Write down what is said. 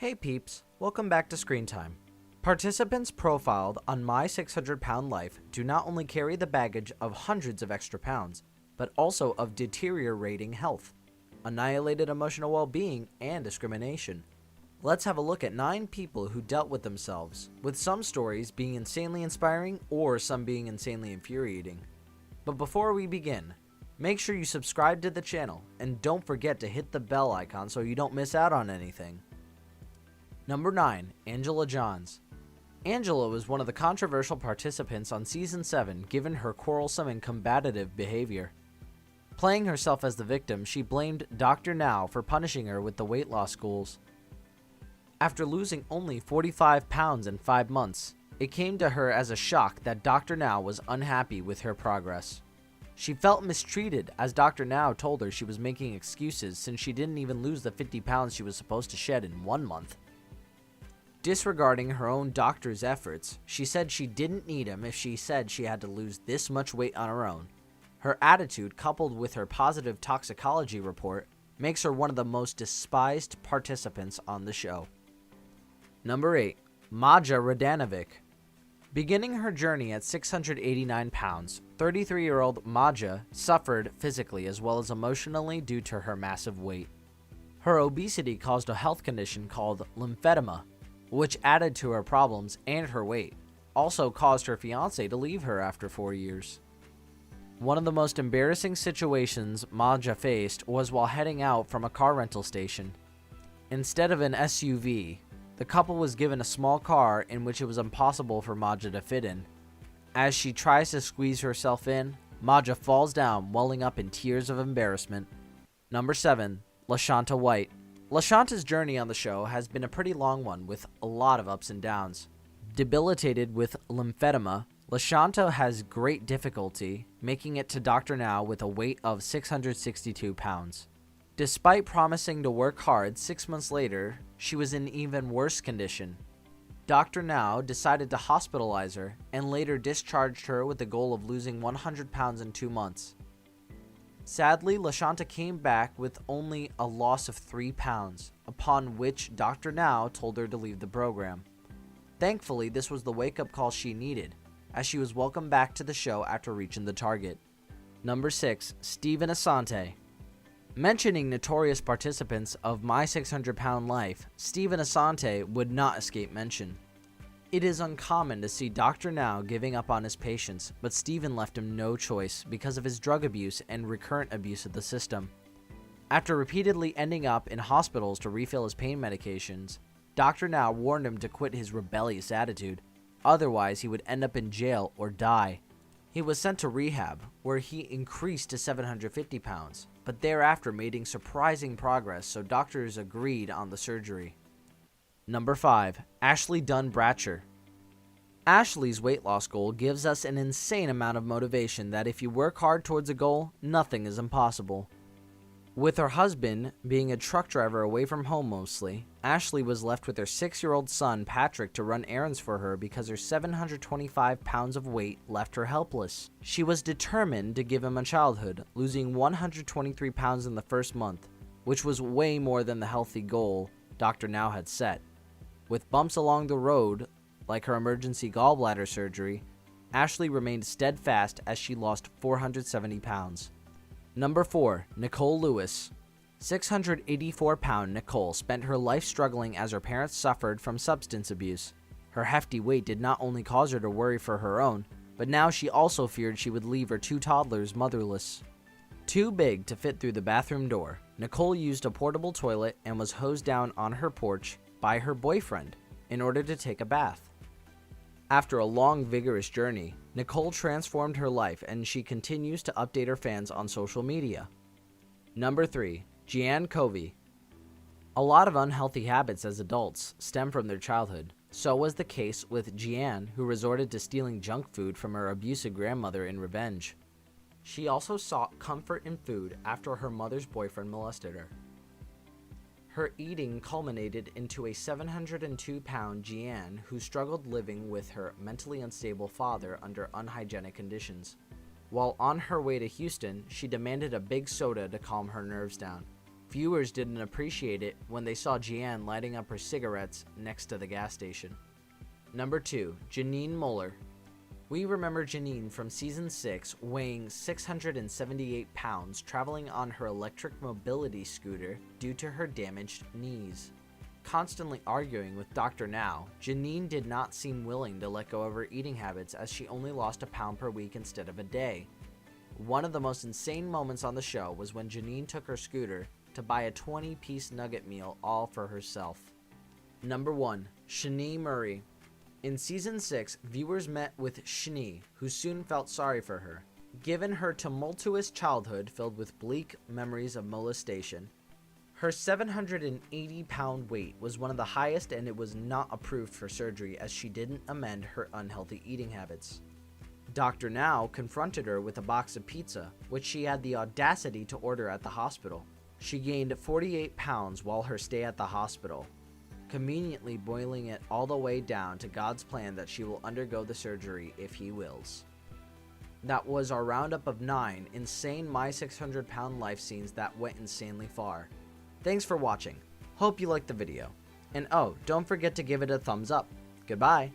Hey peeps, welcome back to Screen Time. Participants profiled on My 600 Pound Life do not only carry the baggage of hundreds of extra pounds, but also of deteriorating health, annihilated emotional well-being, and discrimination. Let's have a look at 9 people who dealt with themselves, with some stories being insanely inspiring or some being insanely infuriating. But before we begin, make sure you subscribe to the channel and don't forget to hit the bell icon so you don't miss out on anything. Number 9. Angela Johns. Angela was one of the controversial participants on Season 7 given her quarrelsome and combative behavior. Playing herself as the victim, she blamed Dr. Now for punishing her with the weight loss goals. After losing only 45 pounds in 5 months, it came to her as a shock that Dr. Now was unhappy with her progress. She felt mistreated as Dr. Now told her she was making excuses since she didn't even lose the 50 pounds she was supposed to shed in 1 month. Disregarding her own doctor's efforts, she said she didn't need him if she said she had to lose this much weight on her own. Her attitude, coupled with her positive toxicology report, makes her one of the most despised participants on the show. Number 8. Maja Radanovic. Beginning her journey at 689 pounds, 33-year-old Maja suffered physically as well as emotionally due to her massive weight. Her obesity caused a health condition called lymphedema, which added to her problems, and her weight also caused her fiancé to leave her after 4 years. One of the most embarrassing situations Maja faced was while heading out from a car rental station. Instead of an SUV, the couple was given a small car in which it was impossible for Maja to fit in. As she tries to squeeze herself in, Maja falls down, welling up in tears of embarrassment. Number 7. LaShanta White. LaShanta's journey on the show has been a pretty long one with a lot of ups and downs. Debilitated with lymphedema, LaShanta has great difficulty making it to Dr. Now with a weight of 662 pounds. Despite promising to work hard, 6 months later, she was in even worse condition. Dr. Now decided to hospitalize her and later discharged her with the goal of losing 100 pounds in 2 months. Sadly, LaShanta came back with only a loss of 3 pounds, upon which Dr. Now told her to leave the program. Thankfully, this was the wake-up call she needed, as she was welcomed back to the show after reaching the target. Number 6. Steven Asante. Mentioning notorious participants of My 600 Pound Life, Steven Asante would not escape mention. It is uncommon to see Dr. Now giving up on his patients, but Steven left him no choice because of his drug abuse and recurrent abuse of the system. After repeatedly ending up in hospitals to refill his pain medications, Dr. Now warned him to quit his rebellious attitude, otherwise he would end up in jail or die. He was sent to rehab, where he increased to 750 pounds, but thereafter made surprising progress, so doctors agreed on the surgery. Number 5. Ashley Dunn Bratcher. Ashley's weight loss goal gives us an insane amount of motivation that if you work hard towards a goal, nothing is impossible. With her husband being a truck driver away from home mostly, Ashley was left with her 6-year-old son Patrick to run errands for her because her 725 pounds of weight left her helpless. She was determined to give him a childhood, losing 123 pounds in the first month, which was way more than the healthy goal Dr. Now had set. With bumps along the road, like her emergency gallbladder surgery, Ashley remained steadfast as she lost 470 pounds. Number 4. Nicole Lewis. 684-pound Nicole spent her life struggling as her parents suffered from substance abuse. Her hefty weight did not only cause her to worry for her own, but now she also feared she would leave her 2 toddlers motherless. Too big to fit through the bathroom door, Nicole used a portable toilet and was hosed down on her porch by her boyfriend in order to take a bath. After a long, vigorous journey, Nicole transformed her life and she continues to update her fans on social media. Number 3. Jeanne Covey. A lot of unhealthy habits as adults stem from their childhood. So was the case with Jeanne, who resorted to stealing junk food from her abusive grandmother in revenge. She also sought comfort in food after her mother's boyfriend molested her. Her eating culminated into a 702-pound Jeanne who struggled living with her mentally unstable father under unhygienic conditions. While on her way to Houston, she demanded a big soda to calm her nerves down. Viewers didn't appreciate it when they saw Jeanne lighting up her cigarettes next to the gas station. Number 2. Janine Moeller. We remember Janine from season 6 weighing 678 pounds traveling on her electric mobility scooter due to her damaged knees. Constantly arguing with Dr. Now, Janine did not seem willing to let go of her eating habits as she only lost a pound per week instead of a day. One of the most insane moments on the show was when Janine took her scooter to buy a 20-piece nugget meal all for herself. Number 1. Shani Murray. In season 6, viewers met with Shani, who soon felt sorry for her. Given her tumultuous childhood filled with bleak memories of molestation, her 780-pound weight was one of the highest, and it was not approved for surgery as she didn't amend her unhealthy eating habits. Dr. Now confronted her with a box of pizza, which she had the audacity to order at the hospital. She gained 48 pounds while her stay at the hospital, conveniently boiling it all the way down to God's plan that she will undergo the surgery if he wills. That was our roundup of 9 insane My 600 Pound Life scenes that went insanely far. Thanks for watching. Hope you liked the video. And oh, don't forget to give it a thumbs up. Goodbye.